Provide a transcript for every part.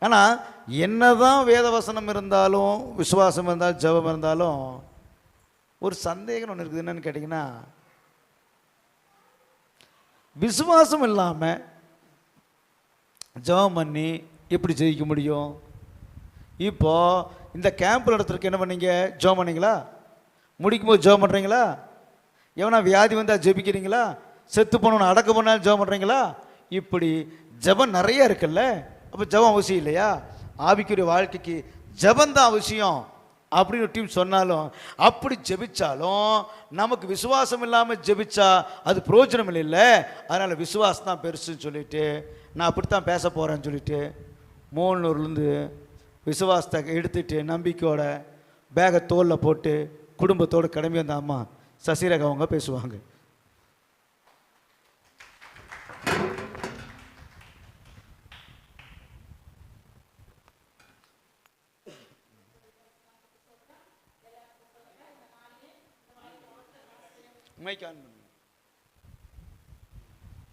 ஆனால் என்னதான் வேத வசனம் இருந்தாலும் விசுவாசம் இருந்தாலும் ஜெபம் இருந்தாலும் ஒரு சந்தேகம் ஒன்று இருக்குது. என்னன்னு கேட்டிங்கன்னா, விசுவாசம் இல்லாமல் ஜெபம் பண்ணி எப்படி ஜெயிக்க முடியும்? இப்போது இந்த கேம்ப் நடத்துறதுக்கு என்ன பண்ணீங்க? ஜெபம் பண்ணீங்களா? முடிக்கும் போது ஜெபம் பண்ணுறீங்களா? எவனா வியாதி வந்தால் ஜெபிக்கிறீங்களா? செத்து போனவனை அடக்க பண்ணாலும் ஜெபம் பண்ணுறீங்களா? இப்படி ஜெபம் நிறைய இருக்குல்ல. அப்போ ஜெபம் அவசியம் இல்லையா? ஆவிக்குரிய வாழ்க்கைக்கு ஜெபந்தான் அவசியம் அப்படின்னு டீம் சொன்னாலும், அப்படி ஜெபிச்சாலும் நமக்கு விசுவாசம் இல்லாமல் ஜெபிச்சா அது பிரயோஜனம் இல்லை. அதனால் விசுவாசம் தான் பெருசுன்னு சொல்லிட்டு நான் அப்படித்தான் பேச போகிறேன்னு சொல்லிட்டு மோகனூர்லேருந்து விசுவாசத்தை எடுத்துட்டு நம்பிக்கையோட பேகை தோளில் போட்டு குடும்பத்தோடு கிளம்பி வந்த அம்மா சசிரேகா அவங்க பேசுவாங்க.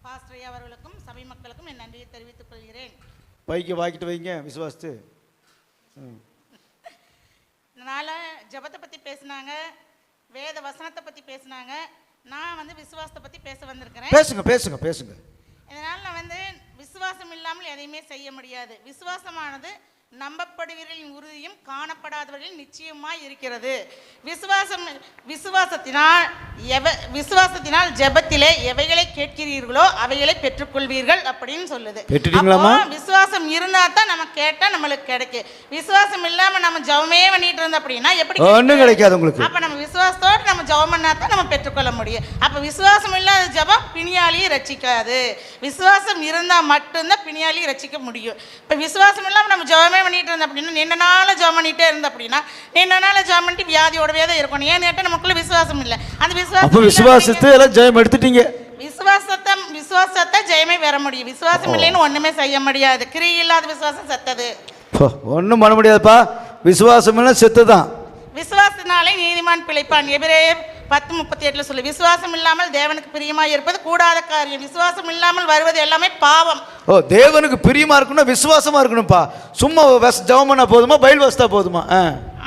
பாஸ்டர் அவர்களுக்கும் சபை மக்களுக்கும் என் நன்றியை தெரிவித்துக் கொள்கிறேன். பைக்கு வாக்கிட்டு வைங்க விசுவாசத்து. இதனால் ஜபத்தை பற்றி பேசினாங்க, வேத வசனத்தை பற்றி பேசினாங்க. நான் வந்து விசுவாசத்தை பற்றி பேச வந்திருக்கிறேன். பேசுங்க பேசுங்க பேசுங்க. இதனால் நான் வந்து விசுவாசம் இல்லாமல் எதையுமே செய்ய முடியாது. விசுவாசமானது நம்பப்படுவர்களின் உறுதியும் காணப்படாதவர்களின் நிச்சயமாய் இருக்கிறது. விசுவாசத்தினால் ஜெபத்திலே எவைகளை கேட்கிறீர்களோ அவைகளை பெற்றுக்கொள்வீர்கள் அப்படின்னு சொல்லுது. விசுவாசம் இருந்தா தான் நம்ம கேட்டா நம்மளுக்கு கிடைக்கும். விசுவாசம் இல்லாம நம்ம ஜெபமே பண்ணிட்டு இருந்தோம் அப்படின்னா எப்படி ஒண்ணும் கிடைக்காது உங்களுக்கு. அப்ப நம்ம விசுவாசத்தோடு நம்ம ஜெபம் பண்ணா தான் நம்ம பெற்றுக்கொள்ள முடியும். அப்ப விசுவாசம் இல்லாத ஜெபம் பிணியாளியை ரட்சிக்காது. விசுவாசம் இருந்தா மட்டும்தான் பிணியாளியை ரட்சிக்க முடியும். இப்ப விசுவாசம் இல்லாம நம்ம ஜெபமே பண்ணிட்டு இருந்தோம் அப்படின்னா, நின்ன நாள் ஜெபம் பண்ணிட்டே இருந்தோம் அப்படின்னா நின்ன நாள் ஜெபம் பண்ணிட்டு வியாதியோடவே தான் இருக்கணும். ஏன்னு கேட்டா நமக்குள்ள விசுவாசம் இல்லை. அந்த விசுவாசத்தை எல்லாம் ஜெயம் எடுத்துட்டீங்க. விசுவாசத்தை ஜெயமே பெற முடியும். விசுவாசம் இல்லைன்னு ஒண்ணுமே செய்ய முடியாது. கிரியை இல்லாத விசுவாசம் செத்தது. ஒன்றும் பண்ண முடியாதுப்பா. விசுவாசம் எல்லாம் செத்துதான். விசுவாசத்தினாலே நீதிமான் பிழைப்பான். எபிரேயர் 10:38 சொல்லு. விசுவாசம் இல்லாமல் தேவனுக்கு பிரியமா இருப்பது கூடாத காரியம். விசுவாசம் இல்லாமல் வருவது எல்லாமே பாவம். தேவனுக்கு பிரியமா இருக்கணும், விசுவாசமா இருக்கணும்ப்பா. சும்மா ஜெபம் பண்ணா போதுமா? பைபிள் வாசித்தா போதுமா?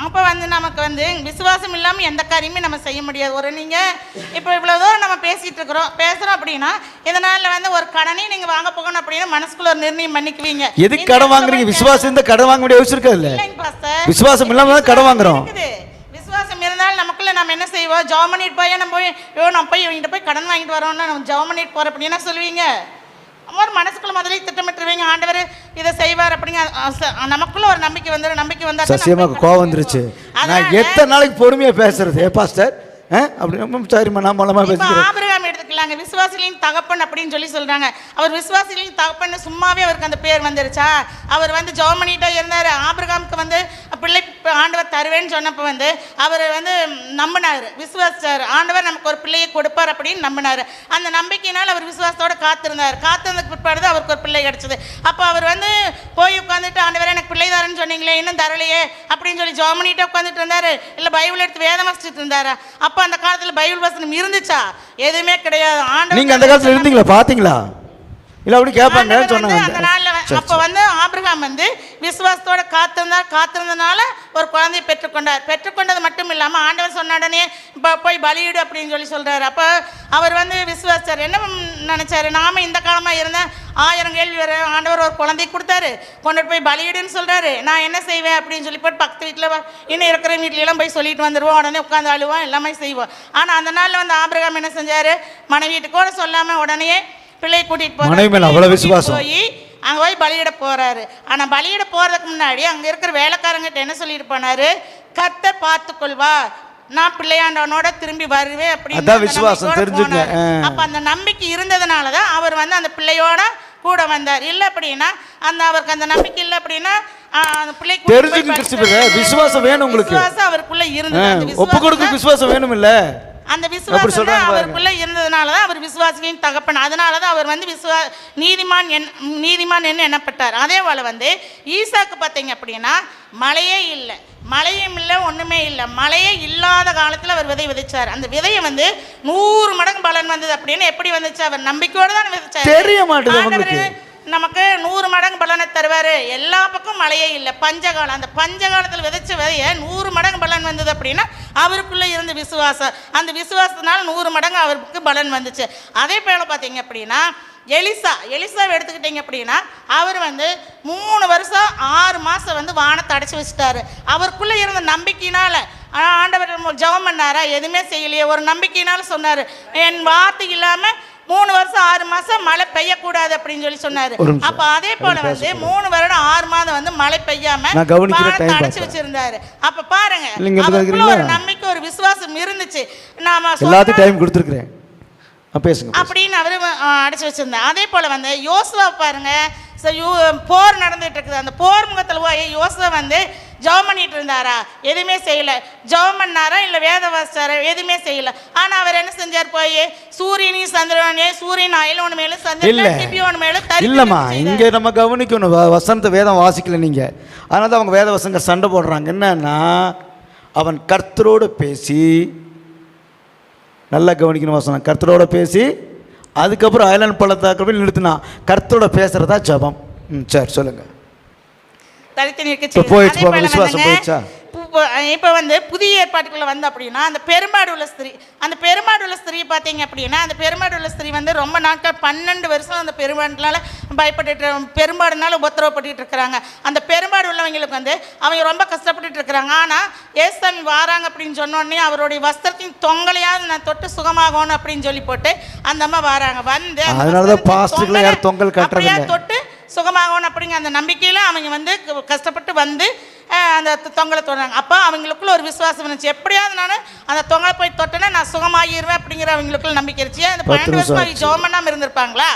அப்போ வந்து நமக்கு வந்து விசுவாசம் இல்லாமல் எந்த காரியமே நம்ம செய்ய முடியாது. ஒரு நீங்கள் இப்போ இவ்வளோ தூரம் நம்ம பேசுகிறோம் அப்படின்னா, இதனால் வந்து ஒரு கடனை நீங்கள் வாங்க போகணும் அப்படின்னா மனசுக்குள்ள ஒரு நிர்ணயம் பண்ணிக்குவீங்க. எதுக்கு கடன் வாங்குறீங்க? விசுவாசம் இருந்தால் கடன் வாங்க முடியாது வச்சிருக்கா இல்லை? விசுவாசம் இல்லாமல் தான் கடன் வாங்குறோம். விசுவாசம் இருந்தாலும் நமக்குள்ள நம்ம என்ன செய்வோம்? ஜெபம் பண்ணிட்டு போய் நம்ம போய் இவங்கிட்ட போய் கடன் வாங்கிட்டு வரோம்னா நம்ம ஜெபம் பண்ணிட்டு போகிறோம் அப்படின்னா சொல்லுவீங்க. ஒரு மனசுக்குள்ள முதல்ல திட்டமிட்டுருவீங்க, ஆண்டவர் இதை செய்வார் அப்படிங்க. நமக்குள்ள ஒரு நம்பிக்கை வந்துடும். நம்பிக்கை வந்தா சத்தியமாக கோவம் வந்துருச்சு. நான் எத்தனை நாளைக்கு பொறுமையா பேசுறது பாஸ்டர் அப்படி சரிம்மா நான் மூலமா பேசுகிறேன். ஆபிரகாம் எடுத்துக்கலாங்க. விசுவாசிகளின் தகப்பன் அப்படின்னு சொல்லி சொல்றாங்க. அவர் விசுவாசிகளின் தகப்பன் சும்மாவே அவருக்கு அந்த பேர் வந்துருச்சா? அவர் வந்து ஜெபம் பண்ணிட்டே இருந்தார். ஆபிரகாமுக்கு வந்து பிள்ளை ஆண்டவர் தருவேன்னு சொன்னப்போ வந்து அவர் வந்து நம்பினார், விசுவாசிச்சார். ஆண்டவர் நமக்கு ஒரு பிள்ளையை கொடுப்பார் அப்படின்னு நம்பினார். அந்த நம்பிக்கையினால் அவர் விசுவாசத்தோட காத்திருந்தார். காத்திருந்ததுக்கு பிற்பாடு அவருக்கு ஒரு பிள்ளை கிடைச்சது. அப்போ அவர் வந்து போய் உட்காந்துட்டு, ஆண்டவர் எனக்கு பிள்ளை தரேன்னு சொன்னீங்களே, இன்னும் தரலையே அப்படின்னு சொல்லி ஜெபம் பண்ணிட்டு உட்காந்துட்டு இருந்தாரு. இல்லை பைபிள் எடுத்து வேதம் வாசிச்சுட்டு இருந்தாரு. அப்போ அந்த காலத்துல பைபிள் வசனம் இருந்துச்சா? எதுவுமே கிடையாது. நீங்க அந்த காலத்துல இருந்தீங்களா? பாத்தீங்களா? இல்ல அப்படி கேட்பாங்க சொன்னாங்க. அப்ப வந்து ஆபிரகாம் வந்து விசுவாசத்தோட காத்திருந்தனால ஒரு குழந்தையை பெற்றுக்கொண்டது மட்டும் இல்லாம ஆண்டவர் சொன்ன உடனே போய் பலியிடு அப்படின்னு சொல்லி சொல்றாரு. அப்ப அவர் வந்து விசுவாசார். என்ன நினைச்சாரு? நாம இந்த காலமா இருந்த 1000 கேள்வி வர ஆண்டவர் ஒரு குழந்தையை கொடுத்தாரு, கொண்டுட்டு போய் பலியிடுன்னு சொல்றாரு. நான் என்ன செய்வேன் அப்படின்னு சொல்லி போட்டு பக்கத்து வீட்டுல இன்னும் இருக்கிற வீட்டுல எல்லாம் போய் சொல்லிட்டு வந்துடுவோம். உடனே உட்காந்து அழுவோம், எல்லாமே செய்வோம். ஆனா அந்த நாள்ல வந்து ஆபிரகாம் என்ன செஞ்சாரு? மனைவிட்டு கூட சொல்லாம உடனே பிள்ளையை கூட்டிட்டு போய் அங்க போய் பலியிட போறாரு. ஆனா பலியிட போறதுக்கு முன்னாடி அங்க இருக்கிற வேலைக்காரங்கிட்ட என்ன சொல்லிட்டு போனாரு? கர்த்தர் பார்த்துக்கொள்வா, நான் பிள்ளையாண்டவனோட திரும்பி வருவேன் அப்படின்னு. அப்ப அந்த நம்பிக்கை இருந்ததுனாலதான் அவர் வந்து அந்த பிள்ளையோட கூட வந்தார். இல்ல அப்படின்னா அவருக்கு அந்த நம்பிக்கை இல்லை அப்படின்னா விசுவாசம் வேணும் உங்களுக்கு. அவருக்குள்ள இருந்தது. ஒப்பு கொடுக்க விசுவாசம் வேணும் இல்ல? அந்த விசுவாசம் அவருக்குள்ள இருந்ததுனாலதான் அவர் விசுவாசிகளின் தகப்பன். அதனாலதான் அவர் வந்து நீதிமான் என்ன எண்ணப்பட்டார். அதே போல வந்து ஈசாக்கு பார்த்தீங்க அப்படின்னா மழையே இல்லை, மழையும் இல்லை, ஒண்ணுமே இல்லை. மழையே இல்லாத காலத்துல அவர் விதை விதைச்சார். அந்த விதையை வந்து 100 மடங்கு பலன் வந்தது அப்படின்னு எப்படி வந்துச்சு? அவர் நம்பிக்கையோட தான் விதைச்சார். தெரிய மாட்டேங்குது. நமக்கு 100 மடங்கு பலனை தருவார். எல்லா பக்கம் மழையே இல்லை, பஞ்சகாலம். அந்த பஞ்சகாலத்தில் விதைச்ச விதைய 100 மடங்கு பலன் வந்தது அப்படின்னா அவருக்குள்ளே இருந்த விசுவாசம், அந்த விசுவாசத்தினால 100 மடங்கு அவருக்கு பலன் வந்துச்சு. அதே போல் பார்த்தீங்க அப்படின்னா எலிசாவை எடுத்துக்கிட்டீங்க அப்படின்னா அவர் 3 வருஷம் 6 மாதம் வானத்தை அடைச்சி வச்சுட்டாரு. அவருக்குள்ளே இருந்த நம்பிக்கையினால் ஆண்டவர் ஜெபம் பண்ணாரா? எதுவுமே செய்யலையே. ஒரு நம்பிக்கையினால சொன்னார், என் வார்த்தை இல்லாமல் 3 வருஷம் 6 மாதம் மழை பெய்யக்கூடாது அப்படின்னு சொல்லி சொன்னார். அப்போ அதே போல் 3 வருடம் 6 மாதம் மழை பெய்யாம வானத்தை அடைச்சி வச்சிருந்தாரு. அப்போ பாருங்க, அவருக்குள்ள ஒரு நம்பிக்கை, ஒரு விசுவாசம் இருந்துச்சு. நாம எல்லாத்துக்கும் டைம் கொடுத்துருக்கிறேன் அப்படின்னு அவரு அடைச்சி வச்சிருந்தார். அதே போல யோசுவா பாருங்க, போர் நடந்துட்டு இருக்குது. அந்த போர் முகத்தில் போய் யோசுவா ஜெபம் பண்ணிட்டு இருந்தாரா? எதுவுமே செய்யல. ஜெபம் பண்ணாரா இல்லை வேத வாசிச்சாரா? எதுவுமே செய்யல. ஆனா அவர் என்ன செஞ்சார்? போய் சூரியனையும் சந்திரனையும், சூரியன் அயலோன் மேலும் சந்திரன் கிபியோன் மேலும் இல்லம்மா. இங்க நம்ம கவனிக்கணும், வசனத்தை வேதம் வாசிக்கல நீங்க. அதனால தான் அவங்க வேத வசங்க சண்டை போடுறாங்க. என்னன்னா, அவன் கர்த்தரோடு பேசி, நல்லா கவனிக்கணும் வசனம், கர்த்தரோட பேசி அதுக்கப்புறம் ஐலாண்ட் பள்ளத்தாக்க போய் நிறுத்தினான். கர்த்தரோட பேசுறதா ஜபம். சரி சொல்லுங்க. இப்போ புதிய ஏற்பாட்டுக்குள்ள அப்படின்னா அந்த பெரும்பாடுள்ள ஸ்திரீ பார்த்தீங்க அப்படின்னா, அந்த பெரும்பாடுள்ள ஸ்திரீ ரொம்ப நாட்கள் 12 வருஷம் அந்த பெரும்பாடுனால பயப்பட்டு, பெரும்பாடுனால உபத்திரவப்பட்டு இருக்கிறாங்க. அந்த பெரும்பாடு உள்ளவங்களுக்கு அவங்க ரொம்ப கஷ்டப்பட்டு இருக்கிறாங்க. ஆனால் ஏசாமி வாராங்க அப்படின்னு சொன்னோடனே அவருடைய வஸ்திரத்தின் தொங்கலையாவது நான் தொட்டு சுகமாகணும் அப்படின்னு சொல்லி போட்டு அந்த அம்மா வாராங்க. தொட்டு சுகமாகணும் அப்படிங்கிற அந்த நம்பிக்கையில் அவங்க கஷ்டப்பட்டு அந்த தொங்கலை தொடுறாங்க. அப்போ அவங்களுக்குள்ள ஒரு விசுவாசம் இருந்துச்சு, எப்படியாவது நான் அந்த தொங்கலை போய் தொட்டேன்னா நான் சுகமாகிடுவேன் அப்படிங்கிற அவங்களுக்குள்ள நம்பிக்கை இருந்துச்சு. அந்த 12 வருஷம் அவங்க ஜெபம் பண்ணாமல் இருந்திருப்பாங்களா?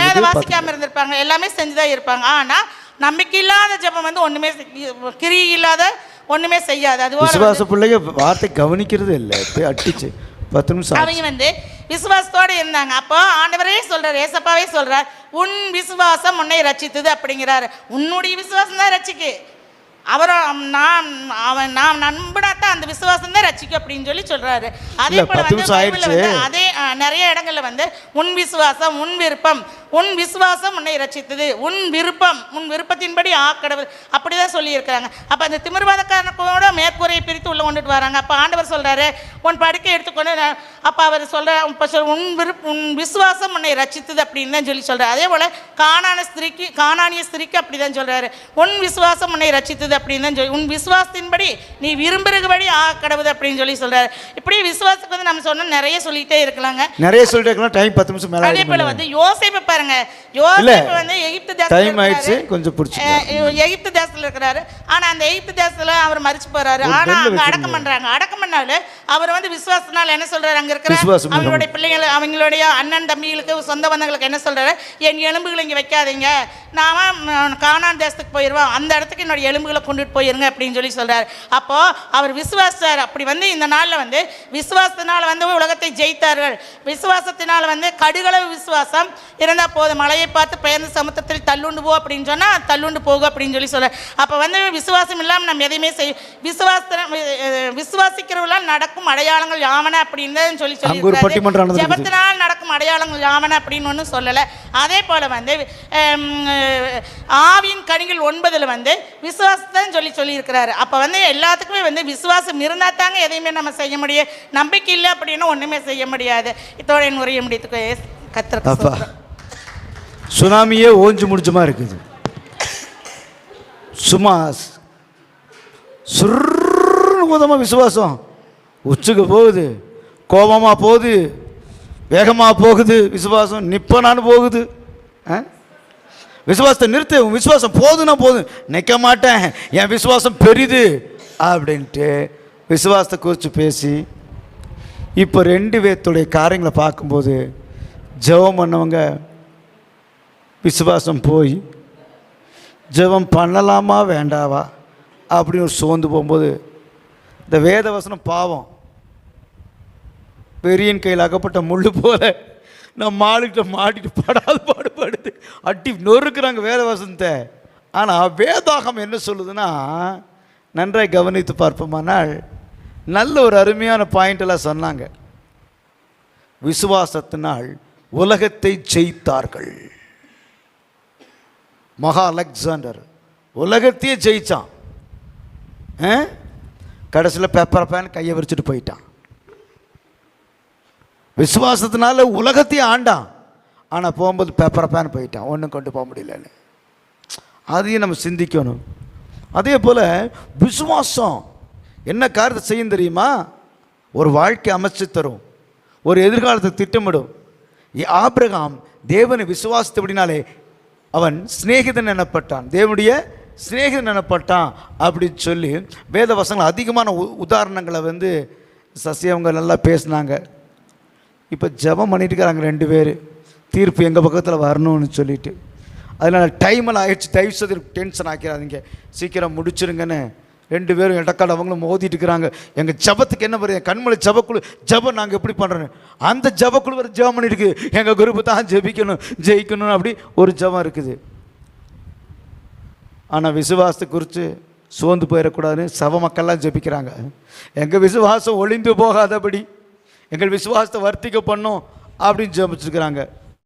வேத வாசிக்காமல் இருந்திருப்பாங்க, எல்லாமே செஞ்சுதான் இருப்பாங்க. ஆனால் நம்பிக்கை இல்லாத ஜெபம் ஒன்றுமே கிரி இல்லாத ஒன்றுமே செய்யாது. அது விசுவாச பிள்ளைங்க வார்த்தை கவனிக்கிறது இல்லை, அட்டிச்சு 10 நிமிஷம் அவங்க விசுவாசத்தோடு இருந்தாங்க. அப்போ ஆண்டவரே சொல்றாரு, ஏசப்பாவே சொல்றார், உன் விசுவாசம் உன்னை ரட்சித்தது அப்படிங்கிறாரு. உன்னுடைய விசுவாசம் தான் ரட்சிக்கு. நான் நம்பினாத்தான் அந்த விசுவாசம் தான் ரட்சிக்கும் அப்படின்னு சொல்லி சொல்றாரு. அதே போல அதே நிறைய இடங்கள்ல உன் விசுவாசம் உன் விருப்பம், உன் விசுவாசம் உன்னை ரட்சித்தது, உன் விருப்பம் உன் விருப்பத்தின்படி ஆக்கடவுள் அப்படிதான் சொல்லி இருக்கிறாங்க. அப்ப அந்த திமிர்வாதக்காரனோட மேற்கூரையை பிரித்து உள்ள கொண்டுட்டு வராங்க. அப்ப ஆண்டவர் சொல்றாரு, உன் படுக்கை எடுத்துக்கொண்டு, அப்ப அவர் சொல்ற உன் விசுவாசம் உன்னை ரட்சித்தது அப்படின்னு தான் சொல்லி சொல்றாரு. அதே போல கானானிய ஸ்திரிக்கு அப்படிதான் சொல்றாரு, உன் விசுவாசம் உன்னை ரட்சித்தது அப்படின்னு தான் சொல்லி, உன் விசுவாசத்தின்படி நீ விரும்புகிறபடி ஆக்கடவுது அப்படின்னு சொல்லி சொல்றாரு. இப்படி விசுவாசத்துக்கு நம்ம சொன்னா நிறைய சொல்லிட்டே இருக்கலாங்க, நிறைய சொல்லிட்டே இருக்கலாம். டைம் 10 நிமிஷம் மேல. அதே போல யோசேப்பு பாருங்க, யோசேப்பு எகிப்து தேசத்துல எகிப்து தேசத்துல இருக்கிறாரு. ஆனா அந்த எகிப்து தேசத்துல அவர் மரிச்சு போறாரு. ஆனா அங்க அடக்கம் பண்றாங்க. அடக்கம் பண்ணாலும் அவர் விசுவாசத்தினால என்ன சொல்றாரு, அங்க இருக்கிற அவங்களுடைய பிள்ளைகள், அவங்களுடைய அண்ணன் தம்பிகளுக்கு, சொந்த பந்தங்களுக்கு என்ன சொல்றாரு, என் எலும்புகளை இங்க வைக்காதீங்க, நாம கானான் தேசத்துக்கு போயிடுவோம், அந்த இடத்துக்கு என்னுடைய எலும்புகளை கொண்டுட்டு போயிருங்க அப்படின்னு சொல்லி சொல்றாரு. அப்போ அவர் விசுவாசார். அப்படி இந்த நாள்ல விசுவாசத்தினால உலகத்தை ஜெயித்தார்கள். விசுவாசத்தினால கடுகளவு விசுவாசம் இருந்தா போதும், மலையை பார்த்து பெயர்ந்து சமுத்திரத்தில் தள்ளுண்டு போ அப்படின்னு சொன்னா தள்ளுண்டு போகும் அப்படின்னு சொல்லி சொல்றாரு. அப்ப விசுவாசம் இல்லாம நம்ம எதையுமே விசுவாசிக்கிறவர்களால் நடக்கும் அடையாளங்கள் யாவன அப்படின்னு சொல்லி ஜெபத்தினால் நடக்கும் அடையாளங்கள் யாவன அப்படின்னு ஒன்றும் சொல்லலை. அதே போல ஆவியின் கனிகள் 9 விசுவாசத்தான் சொல்லி இருக்கிறாரு. அப்ப எல்லாத்துக்குமே விசுவாசம் இருந்தா தாங்க எதையுமே நம்ம செய்ய முடியும். நம்பிக்கை இல்லை அப்படின்னா ஒண்ணுமே செய்ய முடியாது. இதோட என் உரையை முடித்துக்கோ. கத்திர சுனாமியே ஓஞ்சு முடிச்சுமா இருக்குது. சும்மா சுருமா விசுவாசம் உச்சுக்கு போகுது, கோபமா போகுது, வேகமா போகுது. விசுவாசம் நிப்பனான்னு போகுது. விசுவாசத்தை நிறுத்து, உன் விசுவாசம் போதுன்னா போதும், நிற்க மாட்டேன், என் விசுவாசம் பெரிது அப்படின்ட்டு விசுவாசத்தை குறித்து பேசி இப்போ 2 பேர்த்துடைய காரியங்களை பார்க்கும்போது ஜெபம் பண்ணவங்க விசுவாசம் போய் ஜெபம் பண்ணலாமா வேண்டாவா அப்படின்னு ஒரு சோர்ந்து போகும்போது இந்த வேதவசனம் பாவம் பெரியன் கையில் அகப்பட்ட முள்ளு போல நம்ம ஆளுகிட்ட மாட்டிட்டு படாது பாடுபடுது, அட்டி நொறுக்குறாங்க வேதவசனத்தை. ஆனால் வேதாகம் என்ன சொல்லுதுன்னா, நன்றாய் கவனித்து பார்ப்போமானால் நல்ல ஒரு அருமையான பாயிண்டெல்லாம் சொன்னாங்க. விசுவாசத்தினால் உலகத்தை ஜெயித்தார்கள். மகா அலெக்சாண்டர் உலகத்தையே ஜெயிச்சான். கடைசியில் பேப்பர் பேன் கையை விரிச்சிட்டு போயிட்டான். விசுவாசத்தினால உலகத்தையே ஆண்டான். ஆனால் போகும்போது பேப்பர் பேன் போயிட்டான், ஒன்றும் கொண்டு போக முடியலன்னு. அதையும் நம்ம சிந்திக்கணும். அதே போல் விசுவாசம் என்ன காரியத்தை செய்யும் தெரியுமா? ஒரு வாழ்க்கை அமைச்சு தரும், ஒரு எதிர்காலத்தை திட்டமிடும். ஆபிரகாம் தேவனை விசுவாசித்தபடினாலே அவன் சிநேகிதன் எனப்பட்டான், தேவனுடைய சிநேகிதன் எனப்பட்டான் அப்படின்னு சொல்லி வேத வசனங்கள் அதிகமான உதாரணங்களை வந்து சசியவங்க நல்லா பேசினாங்க. இப்போ ஜெபம் பண்ணிட்டு இருக்கிறாங்க 2 பேர், தீர்ப்பு எங்கள் பக்கத்தில் வரணும்னு சொல்லிட்டு. அதனால் டைமெல்லாம் ஆயிடுச்சு, தயவு செய்து டென்ஷன் ஆக்கிறாதீங்க, சீக்கிரம் முடிச்சிருங்கன்னு 2 பேரும் இடக்கால அவங்களும் மோதிட்டு இருக்கிறாங்க. எங்கள் ஜபத்துக்கு என்ன பண்ணுறது, கண்மலை ஜபக்குழு ஜபம் நாங்கள் எப்படி பண்ணுறோன்னு. அந்த ஜபக்குழு ஒரு ஜபம் பண்ணிருக்கு, எங்கள் குரூப்பு தான் ஜெபிக்கணும் ஜெயிக்கணும் அப்படி ஒரு ஜபம் இருக்குது. ஆனால் விசுவாசத்தை குறித்து சோர்ந்து போயிடக்கூடாதுன்னு சப மக்கள்லாம் ஜெபிக்கிறாங்க. எங்கள் விசுவாசம் ஒளிந்து போகாதபடி எங்கள் விசுவாசத்தை வர்த்திக்க பண்ணோம் அப்படின்னு ஜெபிச்சிருக்கிறாங்க.